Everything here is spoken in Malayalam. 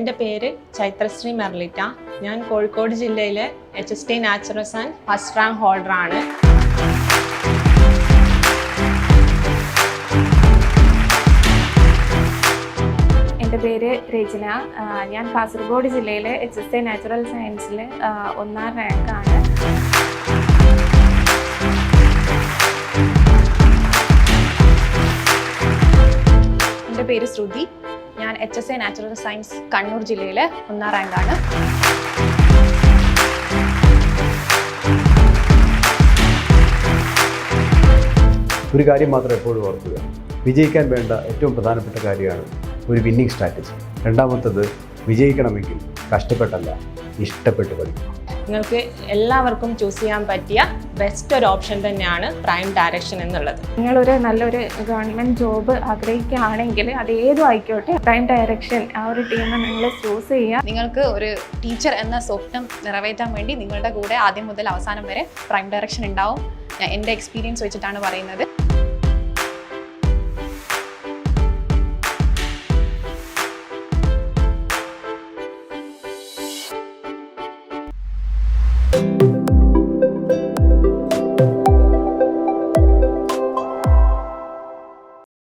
എൻ്റെ പേര് ചൈത്രശ്രീ മെർലിറ്റ. ഞാൻ കോഴിക്കോട് ജില്ലയിലെ HST naturals and first rank ഹോൾഡറാണ്. എൻ്റെ പേര് രചന. ഞാൻ കാസർഗോഡ് ജില്ലയിലെ HST നാച്ചുറൽ സയൻസിൽ 1ാം റാങ്കാണ്. എൻ്റെ പേര് ശ്രുതി. ഞാൻ HSA നാച്ചുറൽ സയൻസ് കണ്ണൂർ ജില്ലയിലെ 1ാം റാങ്കാണ്. ഒരു കാര്യം മാത്രം എപ്പോഴും ഓർക്കുക, വിജയിക്കാൻ വേണ്ട ഏറ്റവും പ്രധാനപ്പെട്ട കാര്യമാണ് ഒരു വിന്നിങ് സ്ട്രാറ്റജി. രണ്ടാമത്തത്, വിജയിക്കണമെങ്കിൽ കഷ്ടപ്പെട്ടല്ല, ഇഷ്ടപ്പെട്ട് പഠിക്കണം. നിങ്ങൾക്ക് എല്ലാവർക്കും ചൂസ് ചെയ്യാൻ പറ്റിയ ബെസ്റ്റ് ഒരു ഓപ്ഷൻ തന്നെയാണ് പ്രൈം ഡയറക്ഷൻ എന്നുള്ളത്. നിങ്ങളൊരു നല്ലൊരു ഗവൺമെൻറ് ജോബ് ആഗ്രഹിക്കുകയാണെങ്കിൽ അത് ഏതും ആയിക്കോട്ടെ, പ്രൈം ഡയറക്ഷൻ ആ ഒരു ടീം നിങ്ങൾ ചൂസ് ചെയ്യുക. നിങ്ങൾക്ക് ഒരു ടീച്ചർ എന്ന സ്വപ്നം നിറവേറ്റാൻ വേണ്ടി നിങ്ങളുടെ കൂടെ ആദ്യം മുതൽ അവസാനം വരെ പ്രൈം ഡയറക്ഷൻ ഉണ്ടാവും. ഞാൻ എൻ്റെ എക്സ്പീരിയൻസ് വെച്ചിട്ടാണ് പറയുന്നത്.